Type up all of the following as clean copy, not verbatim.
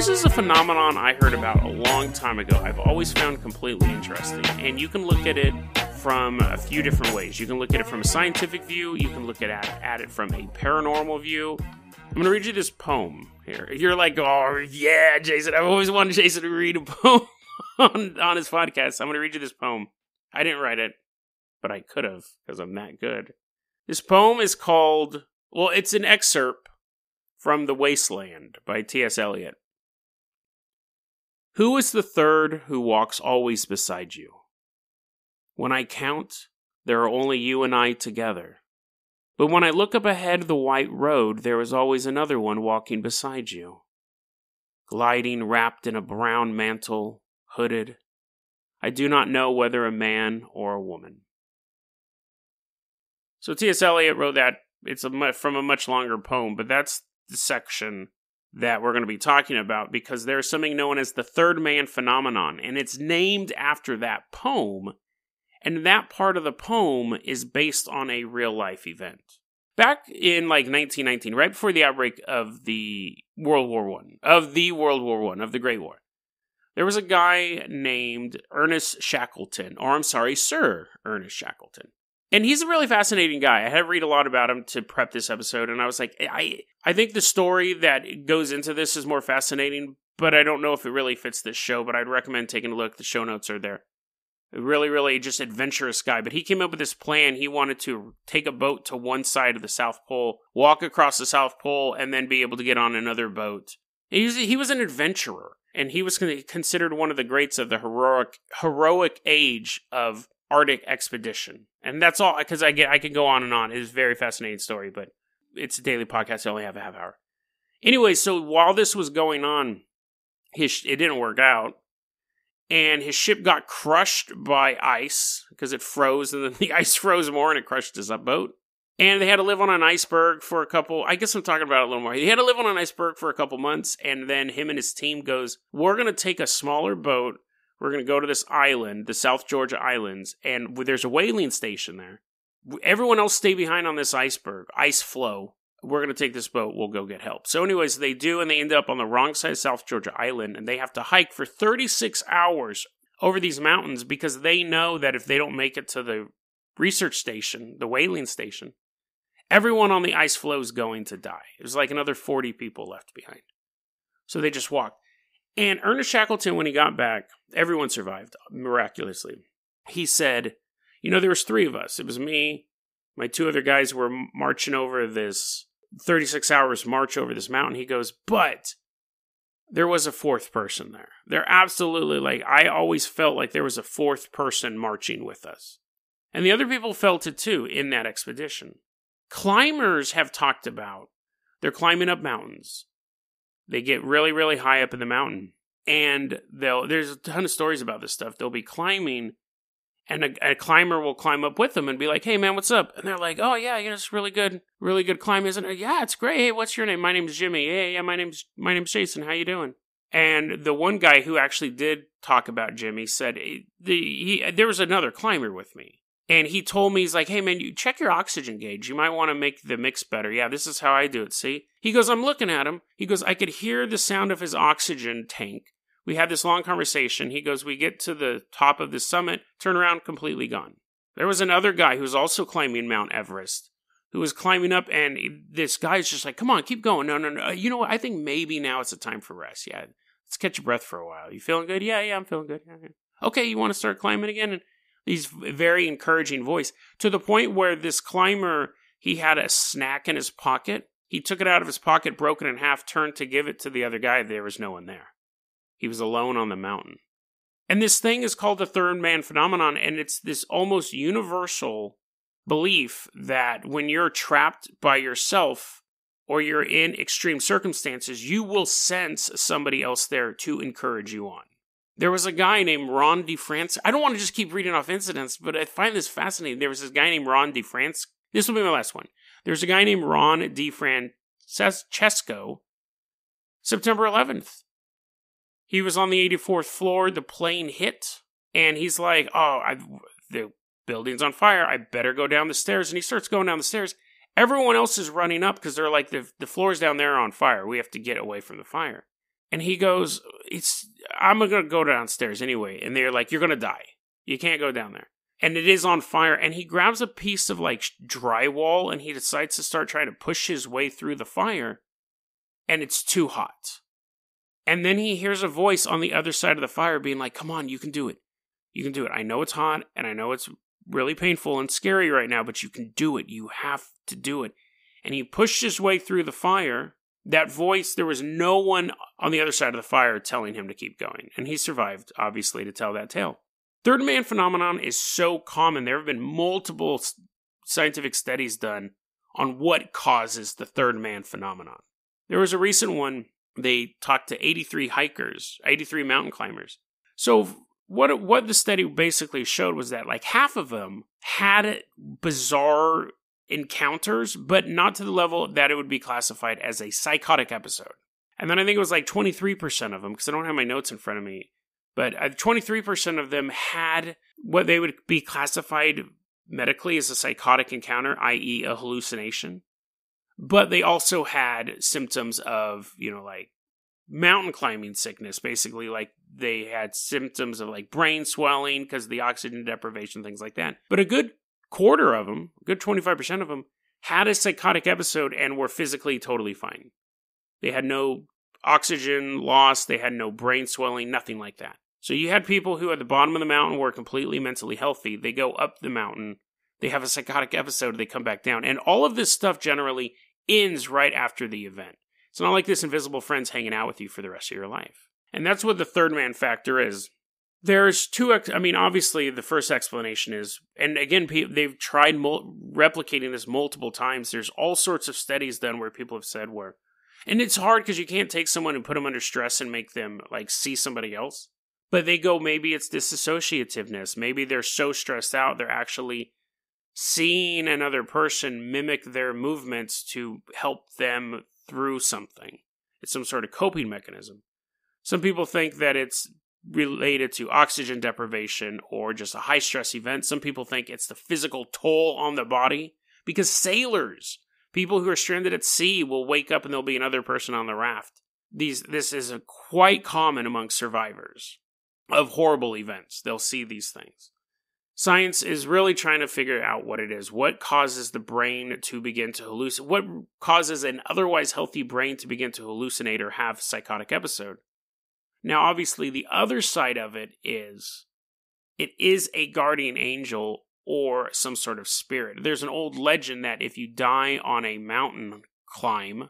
This is a phenomenon I heard about a long time ago. I've always found completely interesting, and you can look at it from a few different ways. You can look at it from a scientific view. You can look at it from a paranormal view. I'm going to read you this poem here. You're like, oh, yeah, Jason. I've always wanted Jason to read a poem on his podcast. I'm going to read you this poem. I didn't write it, but I could have because I'm that good. This poem is called, well, it's an excerpt from The Wasteland by T.S. Eliot. Who is the third who walks always beside you? When I count, there are only you and I together. But when I look up ahead the white road, there is always another one walking beside you. Gliding wrapped in a brown mantle, hooded. I do not know whether a man or a woman. So T.S. Eliot wrote that. It's from a much longer poem, but that's the section that we're going to be talking about because there's something known as the third man phenomenon, and it's named after that poem. And that part of the poem is based on a real-life event. Back in, 1919, right before the outbreak of the World War I, of the Great War, there was a guy named Sir Ernest Shackleton. And he's a really fascinating guy. I had to read a lot about him to prep this episode, and I was like, I think the story that goes into this is more fascinating, but I don't know if it really fits this show, but I'd recommend taking a look. The show notes are there. Really, really just adventurous guy. But he came up with this plan. He wanted to take a boat to one side of the South Pole, walk across the South Pole, and then be able to get on another boat. He was an adventurer, and he was considered one of the greats of the heroic age of Arctic expedition. And that's all, because I can go on and on. It is a very fascinating story, but it's a daily podcast. I only have a half hour. Anyway, so while this was going on, it didn't work out. And his ship got crushed by ice because it froze, and then the ice froze more and it crushed his boat. And they had to live on an iceberg for a couple, I guess I'm talking about it a little more. He had to live on an iceberg for a couple months, and then him and his team goes, we're going to take a smaller boat. We're going to go to this island, the South Georgia Islands, and there's a whaling station there. Everyone else stay behind on this iceberg, ice floe. We're going to take this boat. We'll go get help. So anyways, they do, and they end up on the wrong side of South Georgia Island, and they have to hike for 36 hours over these mountains because they know that if they don't make it to the research station, the whaling station, everyone on the ice floe is going to die. There's like another 40 people left behind. So they just walked. And Ernest Shackleton, when he got back, everyone survived miraculously. He said, there was three of us. It was me, my two other guys were marching over this 36 hours march over this mountain. He goes, but there was a fourth person there. They're absolutely I always felt like there was a fourth person marching with us. And the other people felt it too in that expedition. Climbers have talked about, they're climbing up mountains. They get really, really high up in the mountain. And there's a ton of stories about this stuff. They'll be climbing, and a climber will climb up with them and be like, hey, man, what's up? And they're like, oh, yeah, it's really good climb, isn't it? Yeah, it's great. Hey, what's your name? My name's Jimmy. Hey, yeah, my name's Jason. How you doing? And the one guy who actually did talk about Jimmy said, there was another climber with me. And he told me, he's like, hey, man, you check your oxygen gauge. You might want to make the mix better. Yeah, this is how I do it, see? He goes, I'm looking at him. He goes, I could hear the sound of his oxygen tank. We had this long conversation. He goes, we get to the top of the summit, turn around, completely gone. There was another guy who was also climbing Mount Everest, who was climbing up, and this guy's just like, come on, keep going. No. You know what? I think maybe now it's a time for rest. Yeah, let's catch your breath for a while. You feeling good? Yeah, I'm feeling good. Yeah. Okay, you want to start climbing again? And these very encouraging voice, to the point where this climber, he had a snack in his pocket. He took it out of his pocket, broke it in half, turned to give it to the other guy. There was no one there. He was alone on the mountain. And this thing is called the third man phenomenon, and it's this almost universal belief that when you're trapped by yourself or you're in extreme circumstances, you will sense somebody else there to encourage you on. There was a guy named Ron DeFrancisco. I don't want to just keep reading off incidents, but I find this fascinating. There was this guy named Ron DeFrancisco. This will be my last one. There's a guy named Ron DeFrancisco, September 11th. He was on the 84th floor. The plane hit, and he's like, the building's on fire. I better go down the stairs. And he starts going down the stairs. Everyone else is running up because they're like, the floors down there are on fire. We have to get away from the fire. And he goes, I'm going to go downstairs anyway. And they're like, you're going to die. You can't go down there. And it is on fire. And he grabs a piece of like drywall and he decides to start trying to push his way through the fire. And it's too hot. And then he hears a voice on the other side of the fire being like, come on, you can do it. You can do it. I know it's hot and I know it's really painful and scary right now, but you can do it. You have to do it. And he pushed his way through the fire. That voice, there was no one on the other side of the fire telling him to keep going. And he survived, obviously, to tell that tale. Third man phenomenon is so common. There have been multiple scientific studies done on what causes the third man phenomenon. There was a recent one. They talked to 83 hikers, 83 mountain climbers. So what the study basically showed was that like half of them had bizarre encounters, but not to the level that it would be classified as a psychotic episode. And then I think it was like 23% of them, because I don't have my notes in front of me, but 23% of them had what they would be classified medically as a psychotic encounter, i.e. a hallucination. But they also had symptoms of, like mountain climbing sickness, basically. Like they had symptoms of like brain swelling because of the oxygen deprivation, things like that. But a good quarter of them, a good 25% of them, had a psychotic episode and were physically totally fine. They had no oxygen loss, they had no brain swelling, nothing like that. So you had people who at the bottom of the mountain were completely mentally healthy. They go up the mountain, they have a psychotic episode, they come back down. And all of this stuff generally ends right after the event. It's not like this invisible friend's hanging out with you for the rest of your life. And that's what the third man factor is. There's obviously the first explanation is, and again, they've tried replicating this multiple times. There's all sorts of studies done where people have said and it's hard because you can't take someone and put them under stress and make them like see somebody else. But they go, maybe it's disassociativeness. Maybe they're so stressed out, they're actually seeing another person mimic their movements to help them through something. It's some sort of coping mechanism. Some people think that it's related to oxygen deprivation or just a high stress event. Some people think it's the physical toll on the body, because sailors, people who are stranded at sea, will wake up and there'll be another person on the raft. This is quite common among survivors of horrible events. They'll see these things. Science is really trying to figure out what it is. What causes the brain to begin to hallucinate? What causes an otherwise healthy brain to begin to hallucinate or have a psychotic episode? Now, obviously, the other side of it is a guardian angel or some sort of spirit. There's an old legend that if you die on a mountain climb,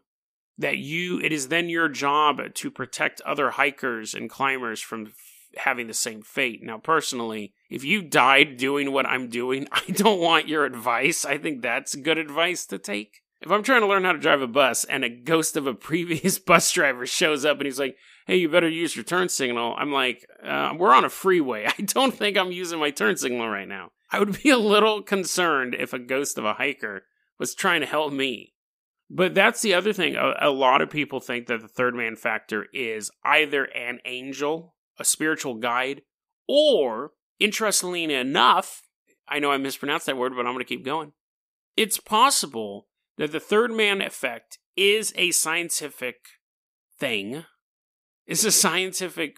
that it is then your job to protect other hikers and climbers from having the same fate. Now, personally, if you died doing what I'm doing, I don't want your advice. I think that's good advice to take. If I'm trying to learn how to drive a bus and a ghost of a previous bus driver shows up and he's like, hey, you better use your turn signal, I'm like, we're on a freeway. I don't think I'm using my turn signal right now. I would be a little concerned if a ghost of a hiker was trying to help me. But that's the other thing. A lot of people think that the third man factor is either an angel, a spiritual guide, or, interestingly enough, I know I mispronounced that word, but I'm going to keep going. It's possible that the third man effect is a scientific thing. It's a scientific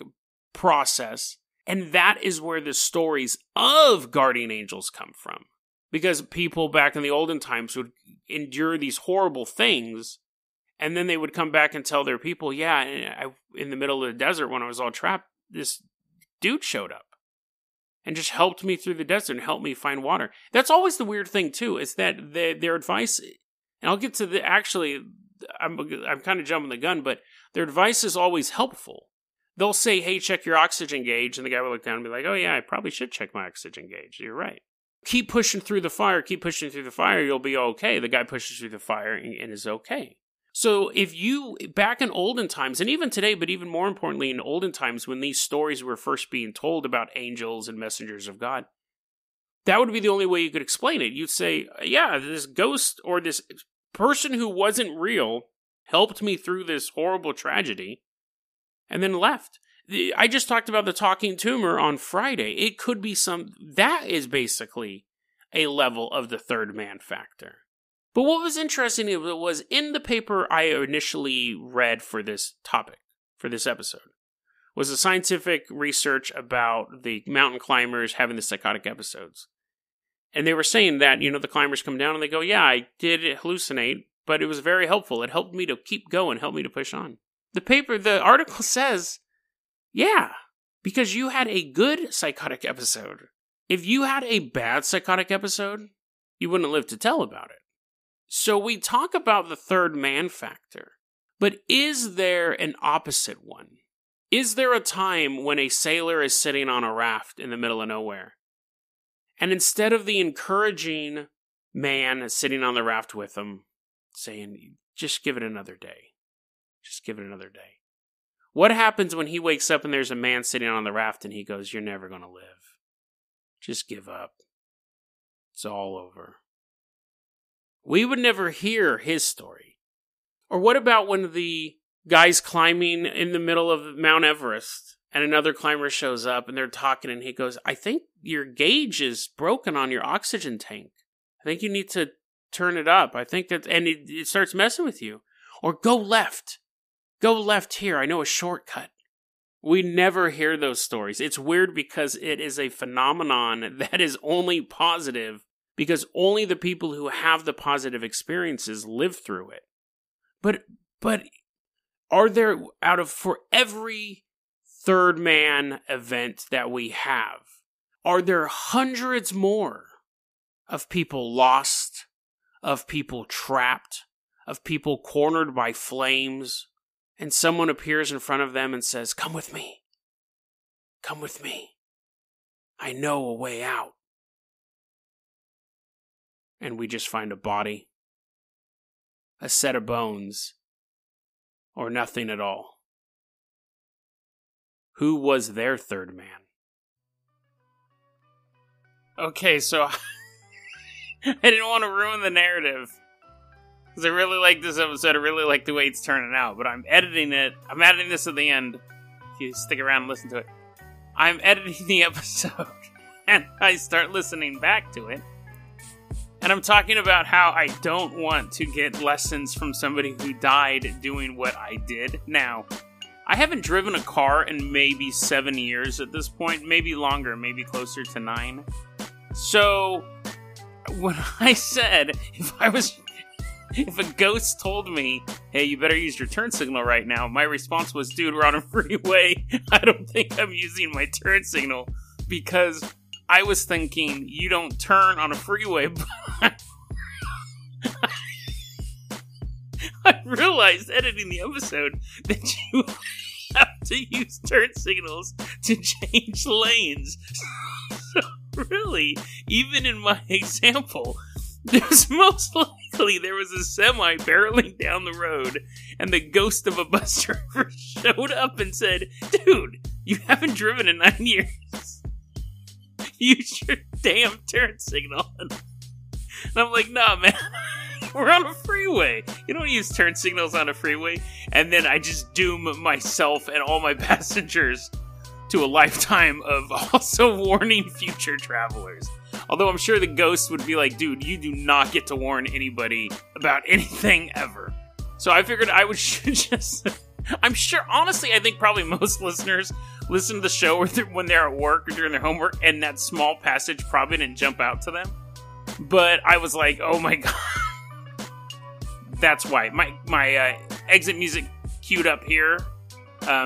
process. And that is where the stories of guardian angels come from. Because people back in the olden times would endure these horrible things, and then they would come back and tell their people, in the middle of the desert when I was all trapped, this dude showed up and just helped me through the desert and helped me find water. That's always the weird thing, too, is that their advice, and I'll get to I'm kind of jumping the gun, but their advice is always helpful. They'll say, hey, check your oxygen gauge, and the guy will look down and be like, oh yeah, I probably should check my oxygen gauge. You're right. Keep pushing through the fire, you'll be okay. The guy pushes through the fire and is okay. So if you, back in olden times, and even today, but even more importantly in olden times when these stories were first being told about angels and messengers of God, that would be the only way you could explain it. You'd say, yeah, this ghost or this person who wasn't real helped me through this horrible tragedy and then left. I just talked about the talking tumor on Friday. It could be that is basically a level of the third man factor. But what was interesting was in the paper I initially read for this topic, for this episode was a scientific research about the mountain climbers having the psychotic episodes. And they were saying that, the climbers come down and they go, yeah, I did hallucinate, but it was very helpful. It helped me to keep going, helped me to push on. The article says, yeah, because you had a good psychotic episode. If you had a bad psychotic episode, you wouldn't live to tell about it. So we talk about the third man factor, but is there an opposite one? Is there a time when a sailor is sitting on a raft in the middle of nowhere, and instead of the encouraging man sitting on the raft with him, saying, just give it another day. Just give it another day. What happens when he wakes up and there's a man sitting on the raft and he goes, you're never going to live. Just give up. It's all over. We would never hear his story. Or what about when the guy's climbing in the middle of Mount Everest and another climber shows up and they're talking and he goes, I think your gauge is broken on your oxygen tank. I think you need to turn it up. I think that, and it starts messing with you. Or go left. Go left here. I know a shortcut. We never hear those stories. It's weird because it is a phenomenon that is only positive because only the people who have the positive experiences live through it. But are there, for every third man event that we have, are there hundreds more of people lost, of people trapped, of people cornered by flames, and someone appears in front of them and says, come with me. Come with me. I know a way out. And we just find a body, a set of bones, or nothing at all. Who was their third man? Okay, so I didn't want to ruin the narrative. Because I really like this episode. I really like the way it's turning out. But I'm editing it. I'm adding this at the end. If you stick around and listen to it. I'm editing the episode. And I start listening back to it. And I'm talking about how I don't want to get lessons from somebody who died doing what I did. Now, I haven't driven a car in maybe 7 years at this point. Maybe longer. Maybe closer to 9. So, when I said, if a ghost told me, hey, you better use your turn signal right now, my response was, dude, we're on a freeway. I don't think I'm using my turn signal. Because I was thinking, you don't turn on a freeway, but I realized editing the episode that you have to use turn signals to change lanes. So really, even in my example, there's most likely there was a semi barreling down the road and the ghost of a bus driver showed up and said, dude, you haven't driven in 9 years. Use your damn turn signal. And I'm like, nah, man, we're on a freeway. You don't use turn signals on a freeway. And then I just doom myself and all my passengers to a lifetime of also warning future travelers. Although I'm sure the ghost would be like, dude, you do not get to warn anybody about anything ever. So I figured I would just... I'm sure, honestly, I think probably most listeners listen to the show when they're at work or during their homework, and that small passage probably didn't jump out to them. But I was like, oh my god. That's why. My exit music queued up here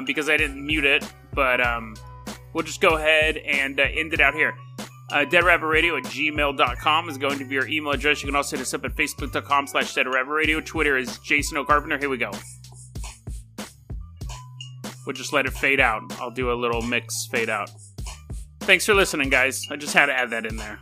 because I didn't mute it. But we'll just go ahead and end it out here. deadrabbitradio@gmail.com is going to be your email address. You can also hit us up at facebook.com/deadrabbitradio. Twitter is Jason O'Carpenter. Here we go. We'll just let it fade out. I'll do a little mix fade out. Thanks for listening, guys. I just had to add that in there.